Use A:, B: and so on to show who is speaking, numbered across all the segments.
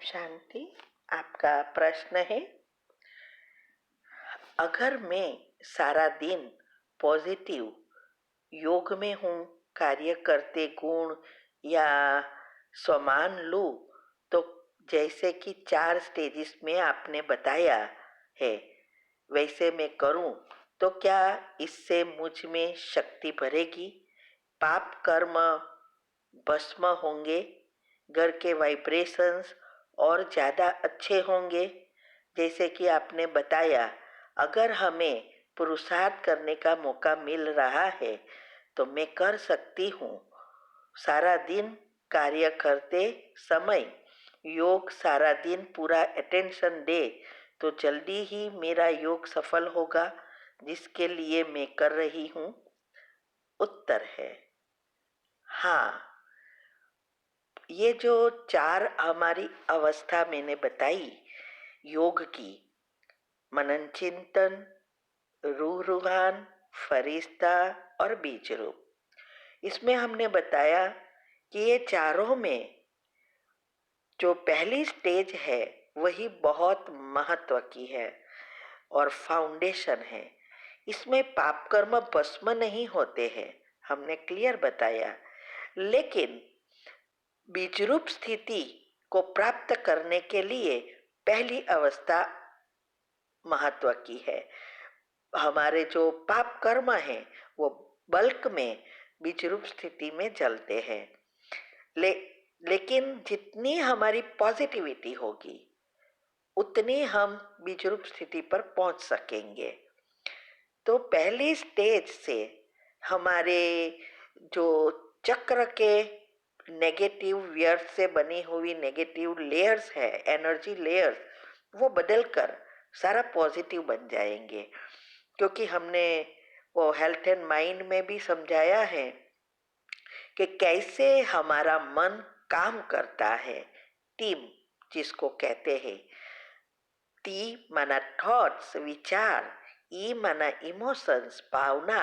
A: शांति। आपका प्रश्न है, अगर मैं सारा दिन पॉजिटिव योग में हूँ, कार्य करते गुण या स्वमान लूँ, तो जैसे कि 4 स्टेजेस में आपने बताया है वैसे मैं करूँ तो क्या इससे मुझ में शक्ति भरेगी, पाप कर्म भस्म होंगे, घर के वाइब्रेशंस और ज़्यादा अच्छे होंगे? जैसे कि आपने बताया, अगर हमें पुरुषार्थ करने का मौका मिल रहा है तो मैं कर सकती हूँ। सारा दिन कार्य करते समय योग सारा दिन पूरा अटेंशन दे तो जल्दी ही मेरा योग सफल होगा, जिसके लिए मैं कर रही हूँ। उत्तर है हाँ। ये जो 4 हमारी अवस्था मैंने बताई योग की, मनन चिंतन, रूह रूहान, फरिश्ता और बीज रूप, इसमें हमने बताया कि ये चारों में जो पहली स्टेज है वही बहुत महत्व की है और फाउंडेशन है। इसमें पाप कर्म भस्म नहीं होते हैं, हमने क्लियर बताया। लेकिन बीजरूप स्थिति को प्राप्त करने के लिए पहली अवस्था महत्व की है। हमारे जो पाप कर्म है वो बल्क में बीजरूप स्थिति में चलते हैं। लेकिन जितनी हमारी पॉजिटिविटी होगी उतनी हम बीजरूप स्थिति पर पहुंच सकेंगे। तो पहली स्टेज से हमारे जो चक्र के नेगेटिव व्यर्थ से बनी हुई नेगेटिव लेयर्स है, एनर्जी लेयर्स, वो बदलकर सारा पॉजिटिव बन जाएंगे। क्योंकि हमने वो हेल्थ एंड माइंड में भी समझाया है कि कैसे हमारा मन काम करता है। टीम जिसको कहते हैं, टी माना थॉट्स विचार, ई माना इमोशंस भावना,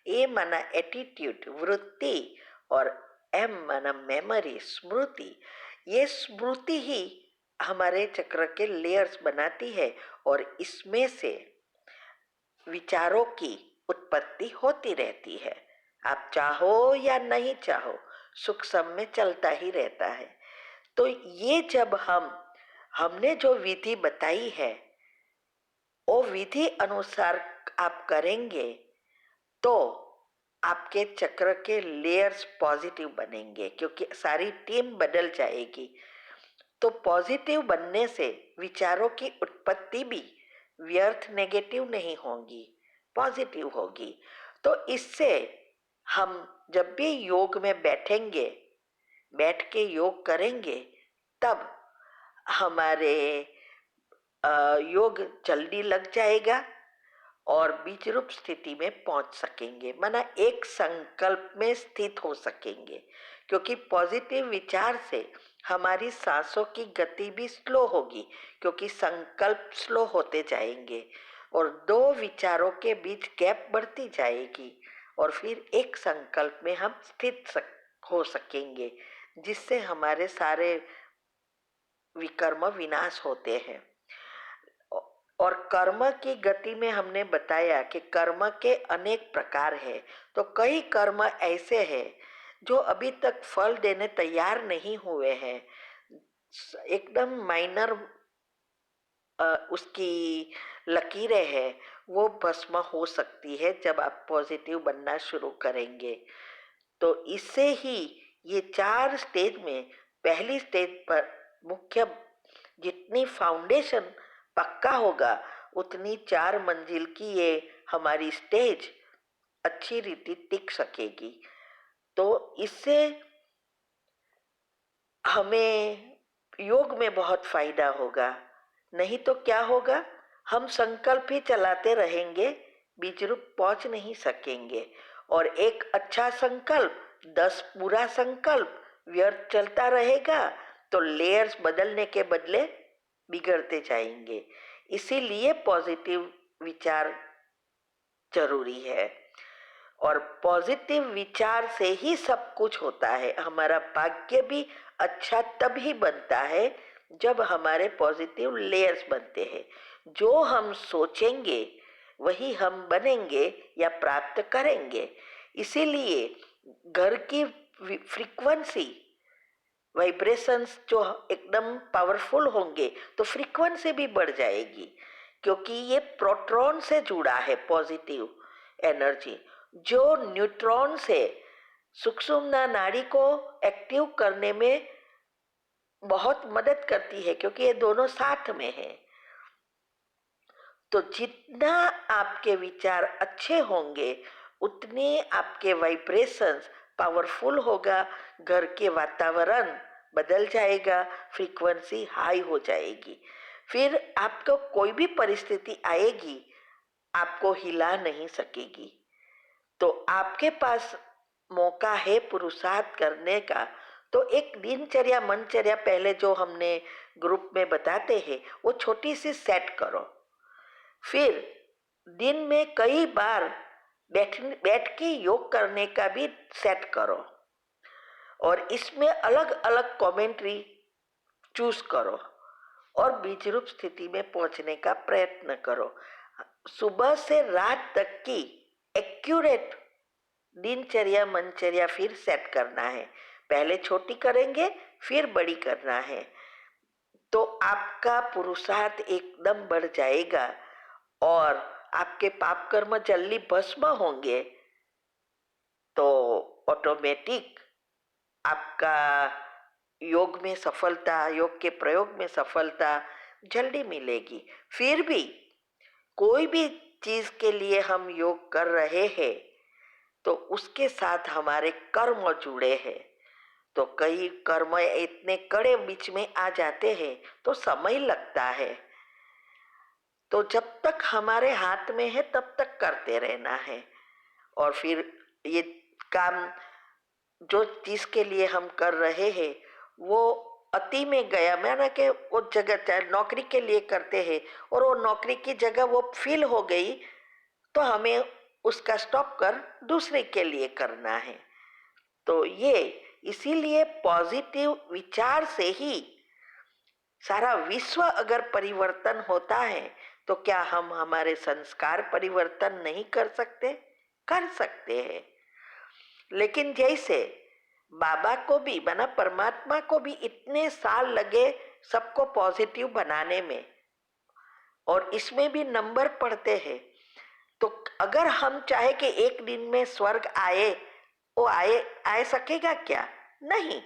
A: ए माना एटीट्यूड वृत्ति और एम माना मेमोरी स्मृति। ये स्मृति ही हमारे चक्र के लेयर्स बनाती है और इसमें से विचारों की उत्पत्ति होती रहती है। आप चाहो या नहीं चाहो, सुख सब में चलता ही रहता है। तो ये जब हमने जो विधि बताई है वो विधि अनुसार आप करेंगे तो आपके चक्र के लेयर्स पॉजिटिव बनेंगे, क्योंकि सारी टीम बदल जाएगी। तो पॉजिटिव बनने से विचारों की उत्पत्ति भी व्यर्थ नेगेटिव नहीं होगी, पॉजिटिव होगी। तो इससे हम जब भी योग में बैठेंगे, बैठ के योग करेंगे, तब हमारे योग जल्दी लग जाएगा और बीज रूप स्थिति में पहुंच सकेंगे, माना एक संकल्प में स्थित हो सकेंगे। क्योंकि पॉजिटिव विचार से हमारी सांसों की गति भी स्लो होगी, क्योंकि संकल्प स्लो होते जाएंगे और 2 विचारों के बीच गैप बढ़ती जाएगी और फिर एक संकल्प में हम स्थित हो सकेंगे, जिससे हमारे सारे विकर्म विनाश होते हैं। और कर्म की गति में हमने बताया कि कर्म के अनेक प्रकार है। तो कई कर्म ऐसे हैं जो अभी तक फल देने तैयार नहीं हुए हैं, एकदम माइनर उसकी लकीरें हैं, वो भस्म हो सकती है जब आप पॉजिटिव बनना शुरू करेंगे। तो इससे ही ये 4 स्टेज में पहली स्टेज पर मुख्य जितनी फाउंडेशन पक्का होगा उतनी 4 मंजिल की ये हमारी स्टेज अच्छी रीति टिक सकेगी। तो इससे हमें योग में बहुत फायदा होगा। नहीं तो क्या होगा, हम संकल्प ही चलाते रहेंगे, बीज रूप पहुंच नहीं सकेंगे। और एक अच्छा संकल्प 10 बुरा संकल्प व्यर्थ चलता रहेगा तो लेयर्स बदलने के बदले बिगड़ते जाएंगे। इसीलिए पॉजिटिव विचार जरूरी है और पॉजिटिव विचार से ही सब कुछ होता है। हमारा भाग्य भी अच्छा तब ही बनता है जब हमारे पॉजिटिव लेयर्स बनते हैं। जो हम सोचेंगे वही हम बनेंगे या प्राप्त करेंगे। इसीलिए घर की फ्रीक्वेंसी, वाइब्रेशंस जो एकदम पावरफुल होंगे तो फ्रीक्वेंसी भी बढ़ जाएगी, क्योंकि ये प्रोटॉन से जुड़ा है पॉजिटिव एनर्जी, जो न्यूट्रॉन से सुषुम्ना नाड़ी को एक्टिव करने में बहुत मदद करती है, क्योंकि ये दोनों साथ में है। तो जितना आपके विचार अच्छे होंगे उतने आपके वाइब्रेशंस पावरफुल होगा, घर के वातावरण बदल जाएगा, फ्रीक्वेंसी हाई हो जाएगी। फिर आपको कोई भी परिस्थिति आएगी आपको हिला नहीं सकेगी। तो आपके पास मौका है पुरुषार्थ करने का। तो एक दिनचर्या मनचर्या पहले जो हमने ग्रुप में बताते हैं वो छोटी सी सेट करो। फिर दिन में कई बार बैठ के योग करने का भी सेट करो, और इसमें अलग अलग कमेंट्री चूज करो और बीजरूप स्थिति में पहुंचने का प्रयत्न करो। सुबह से रात तक की एक्यूरेट दिनचर्या मनचर्या फिर सेट करना है। पहले छोटी करेंगे फिर बड़ी करना है, तो आपका पुरुषार्थ एकदम बढ़ जाएगा और आपके पाप कर्म जल्दी भस्म होंगे। तो ऑटोमेटिक आपका योग में सफलता, योग के प्रयोग में सफलता जल्दी मिलेगी। फिर भी कोई भी चीज के लिए हम योग कर रहे हैं तो उसके साथ हमारे कर्म जुड़े हैं। तो कई कर्म इतने कड़े बीच में आ जाते हैं तो समय लगता है। तो जब तक हमारे हाथ में है तब तक करते रहना है। और फिर ये काम जो चीज के लिए हम कर रहे हैं वो अति में गया, माना कि वो जगह चाहे नौकरी के लिए करते हैं और वो नौकरी की जगह वो फील हो गई, तो हमें उसका स्टॉप कर दूसरे के लिए करना है। तो ये इसीलिए पॉजिटिव विचार से ही सारा विश्व अगर परिवर्तन होता है तो क्या हम हमारे संस्कार परिवर्तन नहीं कर सकते? कर सकते हैं। लेकिन जैसे बाबा को भी बना, परमात्मा को भी इतने साल लगे सबको पॉजिटिव बनाने में, और इसमें भी नंबर पड़ते हैं। तो अगर हम चाहे कि एक दिन में स्वर्ग आए, वो आए सकेगा क्या? नहीं,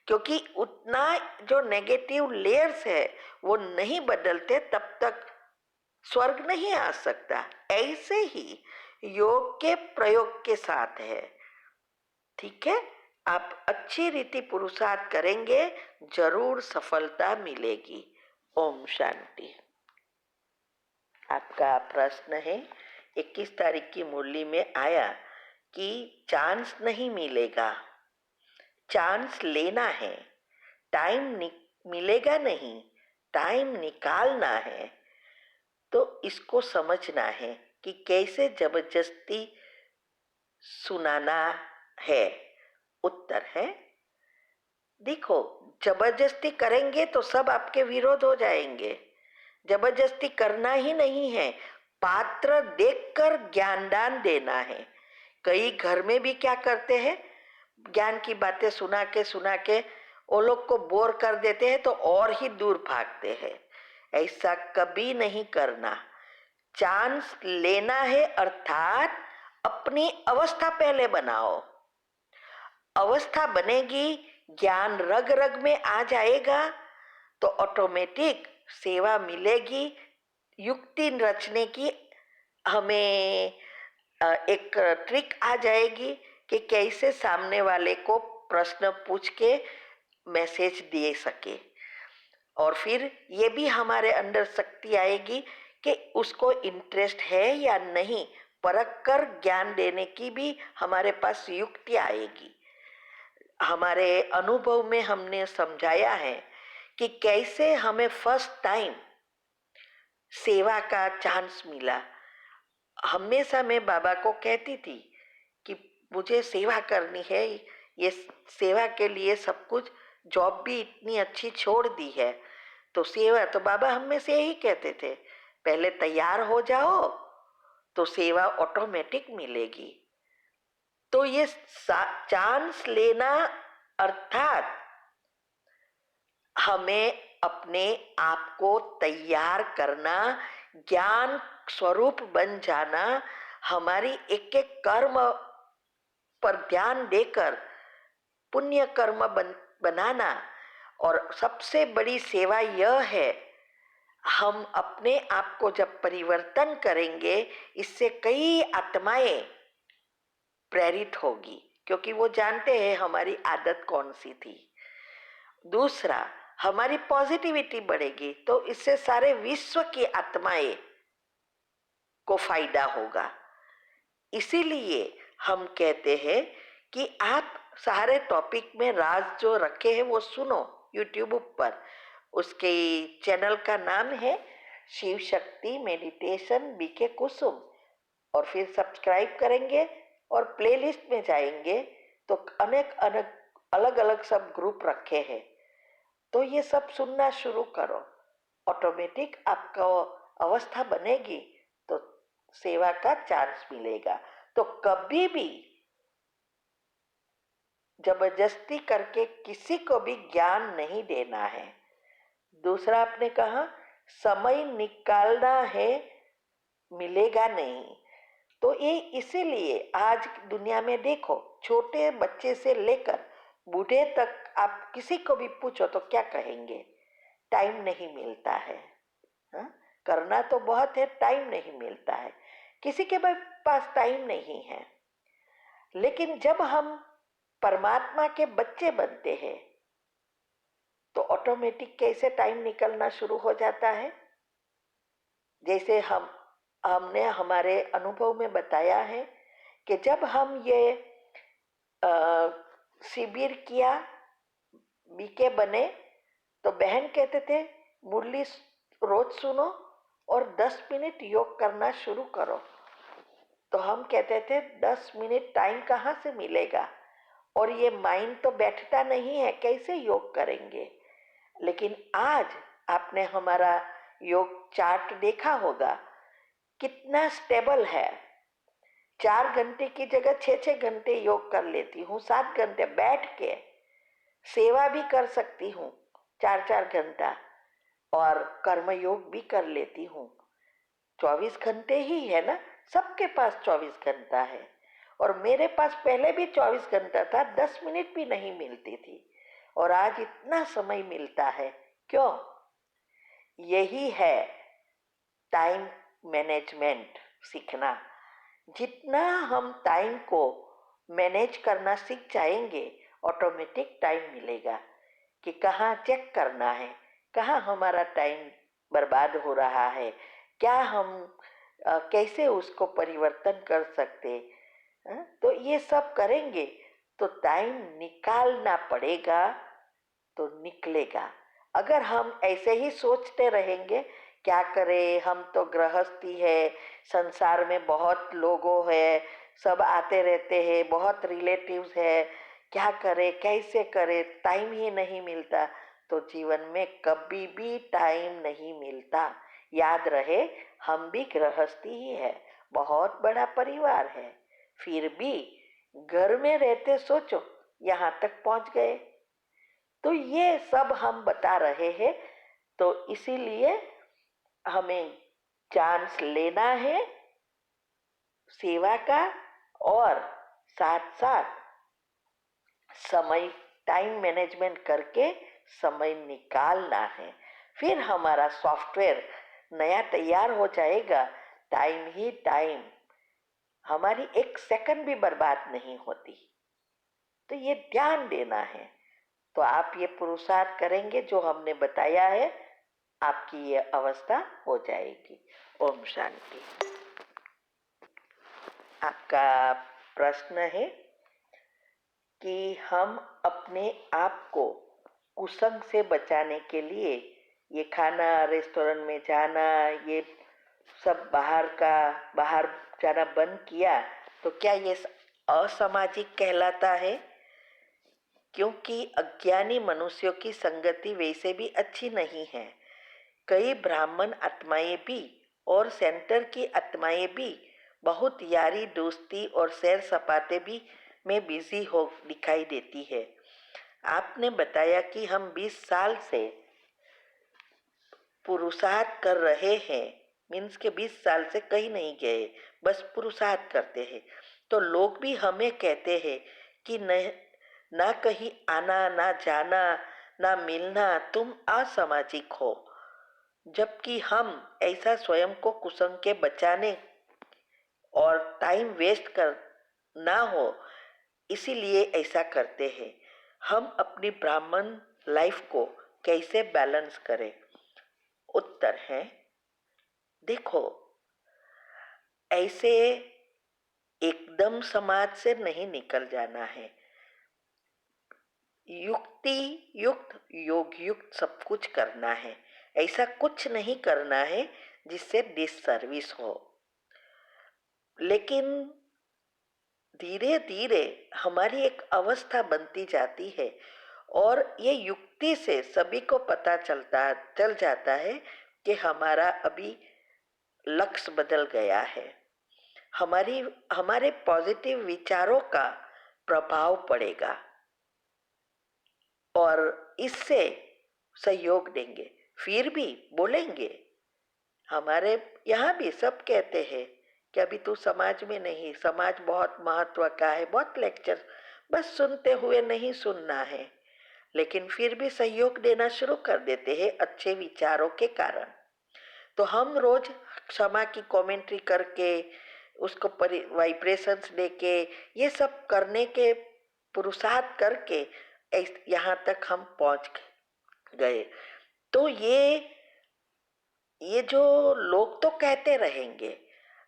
A: क्योंकि उतना जो नेगेटिव लेयर्स है वो नहीं बदलते, तब तक स्वर्ग नहीं आ सकता। ऐसे ही योग के प्रयोग के साथ है। ठीक है, आप अच्छी रीति पुरुषार्थ करेंगे, जरूर सफलता मिलेगी। ओम शांति। आपका प्रश्न है 21 तारीख की मुरली में आया कि चांस नहीं मिलेगा, चांस लेना है, टाइम मिलेगा नहीं, टाइम निकालना है। तो इसको समझना है कि कैसे जबरदस्ती सुनाना है। उत्तर है, देखो, जबरदस्ती करेंगे तो सब आपके विरोध हो जाएंगे। जबरदस्ती करना ही नहीं है, पात्र देखकर ज्ञान दान देना है। कई घर में भी क्या करते हैं, ज्ञान की बातें सुना के वो लोग को बोर कर देते हैं तो और ही दूर भागते हैं। ऐसा कभी नहीं करना। चांस लेना है, अर्थात अपनी अवस्था पहले बनाओ। अवस्था बनेगी, ज्ञान रग रग में आ जाएगा तो ऑटोमेटिक सेवा मिलेगी। युक्ति रचने की हमें एक ट्रिक आ जाएगी कि कैसे सामने वाले को प्रश्न पूछ के मैसेज दे सके। और फिर ये भी हमारे अंदर शक्ति आएगी कि उसको इंटरेस्ट है या नहीं, परख कर ज्ञान देने की भी हमारे पास युक्ति आएगी। हमारे अनुभव में हमने समझाया है कि कैसे हमें फर्स्ट टाइम सेवा का चांस मिला। हमेशा मैं बाबा को कहती थी कि मुझे सेवा करनी है, ये सेवा के लिए सब कुछ, जॉब भी इतनी अच्छी छोड़ दी है, तो सेवा तो बाबा हमें से यही कहते थे, पहले तैयार हो जाओ तो सेवा ऑटोमेटिक मिलेगी। तो ये चांस लेना अर्थात हमें अपने आप को तैयार करना, ज्ञान स्वरूप बन जाना, हमारी एक एक कर्म पर ध्यान देकर पुण्य कर्म बनाना। और सबसे बड़ी सेवा यह है, हम अपने आप को जब परिवर्तन करेंगे, इससे कई आत्माएं प्रेरित होगी, क्योंकि वो जानते हैं हमारी आदत कौन सी थी। दूसरा, हमारी पॉजिटिविटी बढ़ेगी, तो इससे सारे विश्व की आत्माएं को फायदा होगा। इसीलिए हम कहते हैं कि आप सारे टॉपिक में राज जो रखे हैं वो सुनो यूट्यूब पर। उसके चैनल का नाम है शिव शक्ति मेडिटेशन बीके कुसुम। और फिर सब्सक्राइब करेंगे और प्लेलिस्ट में जाएंगे तो अनेक अनेक अलग अलग सब ग्रुप रखे हैं, तो ये सब सुनना शुरू करो। ऑटोमेटिक आपका अवस्था बनेगी तो सेवा का चांस मिलेगा। तो कभी भी जबरदस्ती करके किसी को भी ज्ञान नहीं देना है। दूसरा आपने कहा समय निकालना है, मिलेगा नहीं। तो ये इसीलिए आज दुनिया में देखो, छोटे बच्चे से लेकर बूढ़े तक आप किसी को भी पूछो तो क्या कहेंगे, टाइम नहीं मिलता है। हाँ? करना तो बहुत है, टाइम नहीं मिलता है, किसी के पास टाइम नहीं है। लेकिन जब हम परमात्मा के बच्चे बनते हैं तो ऑटोमेटिक कैसे टाइम निकलना शुरू हो जाता है। जैसे हमने हमारे अनुभव में बताया है कि जब हम ये शिविर किया, बीके बने, तो बहन कहते थे मुरली रोज सुनो और 10 मिनट योग करना शुरू करो। तो हम कहते थे 10 मिनट टाइम कहाँ से मिलेगा, और ये माइंड तो बैठता नहीं है, कैसे योग करेंगे। लेकिन आज आपने हमारा योग चार्ट देखा होगा, कितना स्टेबल है। 4 घंटे की जगह 6-6 घंटे योग कर लेती हूँ, 7 घंटे बैठ के सेवा भी कर सकती हूँ 4-4 घंटा, और कर्म योग भी कर लेती हूँ। 24 घंटे ही है ना, सबके पास 24 घंटा है, और मेरे पास पहले भी 24 घंटा था, 10 मिनट भी नहीं मिलती थी, और आज इतना समय मिलता है। क्यों? यही है टाइम मैनेजमेंट सीखना। जितना हम टाइम को मैनेज करना सीख जाएंगे, ऑटोमेटिक टाइम मिलेगा कि कहाँ चेक करना है, कहाँ हमारा टाइम बर्बाद हो रहा है, क्या हम कैसे उसको परिवर्तन कर सकते। तो ये सब करेंगे तो टाइम निकालना पड़ेगा, तो निकलेगा। अगर हम ऐसे ही सोचते रहेंगे, क्या करें, हम तो गृहस्थी है, संसार में बहुत लोगों है, सब आते रहते हैं, बहुत रिलेटिव्स है, क्या करें कैसे करें, टाइम ही नहीं मिलता, तो जीवन में कभी भी टाइम नहीं मिलता। याद रहे, हम भी गृहस्थी ही है, बहुत बड़ा परिवार है, फिर भी घर में रहते सोचो यहाँ तक पहुंच गए। तो ये सब हम बता रहे हैं, तो इसीलिए हमें चांस लेना है सेवा का, और साथ साथ समय टाइम मैनेजमेंट करके समय निकालना है। फिर हमारा सॉफ्टवेयर नया तैयार हो जाएगा, टाइम ही टाइम, हमारी एक सेकंड भी बर्बाद नहीं होती। तो ये ध्यान देना है। तो आप ये पुरुषार्थ करेंगे जो हमने बताया है, आपकी ये अवस्था हो जाएगी। ओम शांति। आपका प्रश्न है कि हम अपने आप को कुसंग से बचाने के लिए ये खाना, रेस्टोरेंट में जाना, ये सब बाहर जाना बंद किया, तो क्या ये असामाजिक कहलाता है? क्योंकि अज्ञानी मनुष्यों की संगति वैसे भी अच्छी नहीं है, कई ब्राह्मण आत्माएं भी और सेंटर की आत्माएं भी बहुत यारी दोस्ती और सैर सपाटे भी में बिजी हो दिखाई देती है। आपने बताया कि हम 20 साल से पुरुषार्थ कर रहे हैं, मीन्स के 20 साल से कहीं नहीं गए, बस पुरुषार्थ करते हैं। तो लोग भी हमें कहते हैं कि न, ना कहीं आना, ना जाना, ना मिलना, तुम असामाजिक हो। जबकि हम ऐसा स्वयं को कुसंग के बचाने और टाइम वेस्ट कर ना हो, इसीलिए ऐसा करते हैं। हम अपनी ब्राह्मण लाइफ को कैसे बैलेंस करें? उत्तर है, देखो, ऐसे एकदम समाज से नहीं निकल जाना है। युक्ति युक्त, योग युक्त सब कुछ करना है। ऐसा कुछ नहीं करना है जिससे डिससर्विस हो। लेकिन धीरे धीरे हमारी एक अवस्था बनती जाती है और ये युक्ति से सभी को पता चल जाता है कि हमारा अभी लक्ष्य बदल गया है। हमारे पॉजिटिव विचारों का प्रभाव पड़ेगा और इससे सहयोग देंगे। फिर भी बोलेंगे, हमारे यहाँ भी सब कहते हैं कि अभी तू समाज में नहीं, समाज बहुत महत्व का है, बहुत लेक्चर बस सुनते हुए नहीं सुनना है। लेकिन फिर भी सहयोग देना शुरू कर देते हैं अच्छे विचारों के कारण। तो हम रोज क्षमा की कमेंट्री करके, उसको वाइब्रेशंस देके, ये सब करने के पुरुषार्थ करके यहाँ तक हम पहुंच गए। तो ये जो लोग तो कहते रहेंगे,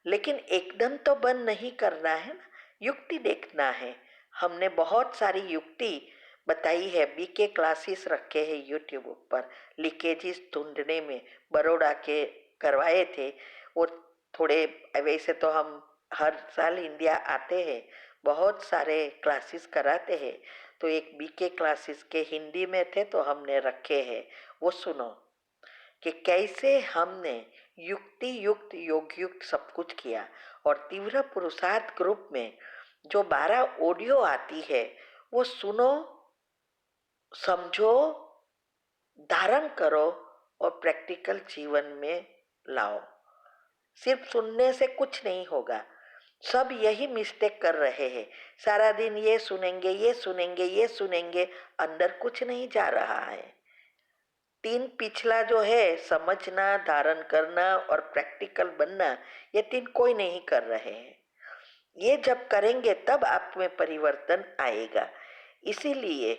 A: लेकिन एकदम तो बंद नहीं करना है ना, युक्ति देखना है। हमने बहुत सारी युक्ति बताई है, बीके क्लासेस रखे हैं यूट्यूब पर, लीकेजेस ढूंढने में, बड़ौदा के करवाए थे वो थोड़े। वैसे तो हम हर साल इंडिया आते हैं, बहुत सारे क्लासेस कराते हैं, तो एक बीके क्लासेस के हिंदी में थे तो हमने रखे हैं, वो सुनो कि कैसे हमने युक्ति युक्त, योग युक्त सब कुछ किया। और तीव्र पुरुषार्थ ग्रुप में जो 12 ऑडियो आती है वो सुनो, समझो, धारण करो और प्रैक्टिकल जीवन में लाओ। सिर्फ सुनने से कुछ नहीं होगा। सब यही मिस्टेक कर रहे हैं, सारा दिन ये सुनेंगे, ये सुनेंगे, ये सुनेंगे, अंदर कुछ नहीं जा रहा है। 3 पिछला जो है, समझना, धारण करना और प्रैक्टिकल बनना, ये 3 कोई नहीं कर रहे हैं। ये जब करेंगे तब आप में परिवर्तन आएगा। इसीलिए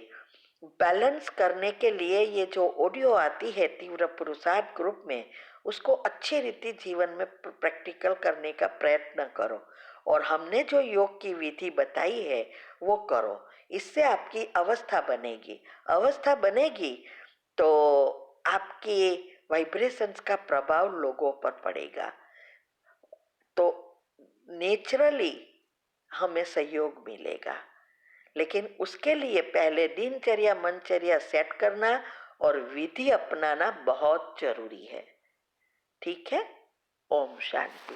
A: बैलेंस करने के लिए ये जो ऑडियो आती है तीव्र पुरुषार्थ ग्रुप में, उसको अच्छी रीति जीवन में प्रैक्टिकल करने का प्रयत्न करो। और हमने जो योग की विधि बताई है वो करो, इससे आपकी अवस्था बनेगी। अवस्था बनेगी तो आपके वाइब्रेशंस का प्रभाव लोगों पर पड़ेगा, तो नेचुरली हमें सहयोग मिलेगा। लेकिन उसके लिए पहले दिनचर्या, मनचर्या सेट करना और विधि अपनाना बहुत जरूरी है। ठीक है? ओम शांति।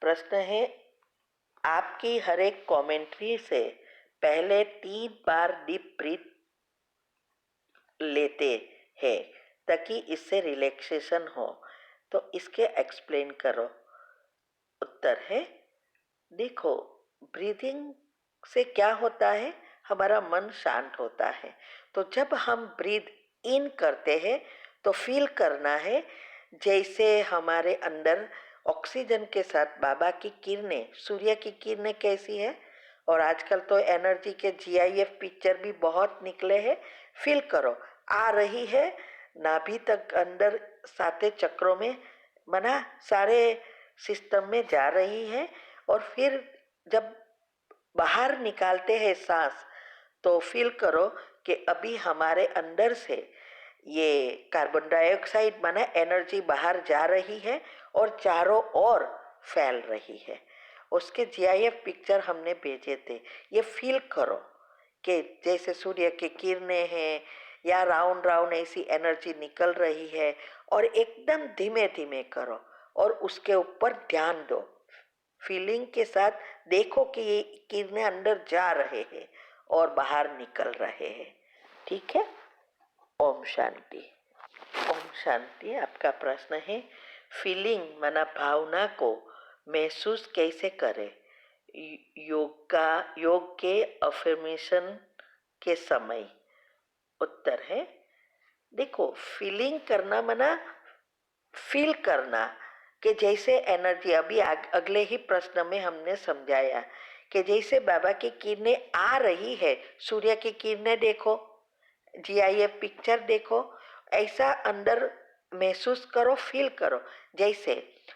A: प्रश्न है, आपकी हर एक कमेंट्री से पहले 3 बार डीप ब्रीथ लेते हैं ताकि इससे रिलैक्सेशन हो, तो इसके एक्सप्लेन करो। उत्तर है, देखो, ब्रीदिंग से क्या होता है, हमारा मन शांत होता है। तो जब हम ब्रीद इन करते हैं तो फील करना है जैसे हमारे अंदर ऑक्सीजन के साथ बाबा की किरणें, सूर्य की किरणें कैसी है, और आजकल तो एनर्जी के जीआईएफ पिक्चर भी बहुत निकले हैं, फील करो, आ रही है नाभि तक, अंदर 7 चक्रों में, मना सारे सिस्टम में जा रही है। और फिर जब बाहर निकालते हैं सांस, तो फील करो कि अभी हमारे अंदर से ये कार्बन डाइऑक्साइड माना एनर्जी बाहर जा रही है और चारों ओर फैल रही है। उसके जीआईएफ पिक्चर हमने भेजे थे, ये फील करो कि जैसे सूर्य की किरणें हैं, या राउंड राउंड ऐसी एनर्जी निकल रही है, और एकदम धीमे धीमे करो और उसके ऊपर ध्यान दो। फीलिंग के साथ देखो कि ये किरणें अंदर जा रहे हैं और बाहर निकल रहे हैं। ठीक है। ओम शांति। ओम शांति। आपका प्रश्न है, फीलिंग माना भावना को महसूस कैसे करें योग के अफर्मेशन के समय। उत्तर है, देखो, फीलिंग करना माना फील करना, कि जैसे एनर्जी अभी अगले ही प्रश्न में हमने समझाया कि जैसे बाबा की किरणें आ रही है, सूर्य की किरणें देखो, GIF पिक्चर देखो, ऐसा अंदर महसूस करो, फील करो। जैसे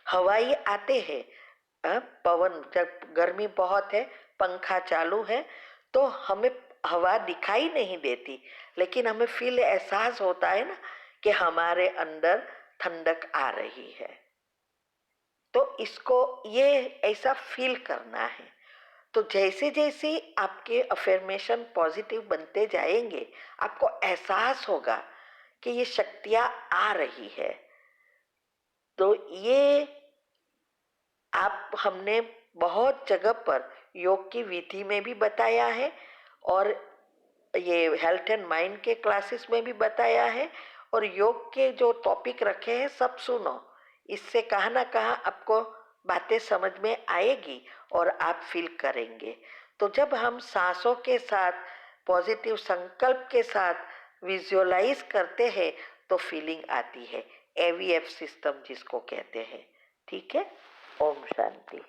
A: हवाई आते हैं, पवन, जब गर्मी बहुत है, पंखा चालू है, तो हमें हवा दिखाई नहीं देती, लेकिन हमें फील, एहसास होता है ना कि हमारे अंदर ठंडक आ रही है। तो इसको ये ऐसा फील करना है। तो जैसे जैसे आपके अफर्मेशन पॉजिटिव बनते जाएंगे, आपको एहसास होगा कि ये शक्तियां आ रही है। तो ये आप हमने बहुत जगह पर योग की विधि में भी बताया है, और ये हेल्थ एंड माइंड के क्लासेस में भी बताया है, और योग के जो टॉपिक रखे हैं सब सुनो। इससे कहाँ ना कहाँ आपको बातें समझ में आएगी और आप फील करेंगे। तो जब हम सांसों के साथ पॉजिटिव संकल्प के साथ विजुअलाइज करते हैं तो फीलिंग आती है, AVF सिस्टम जिसको कहते हैं। ठीक है। ओम शांति।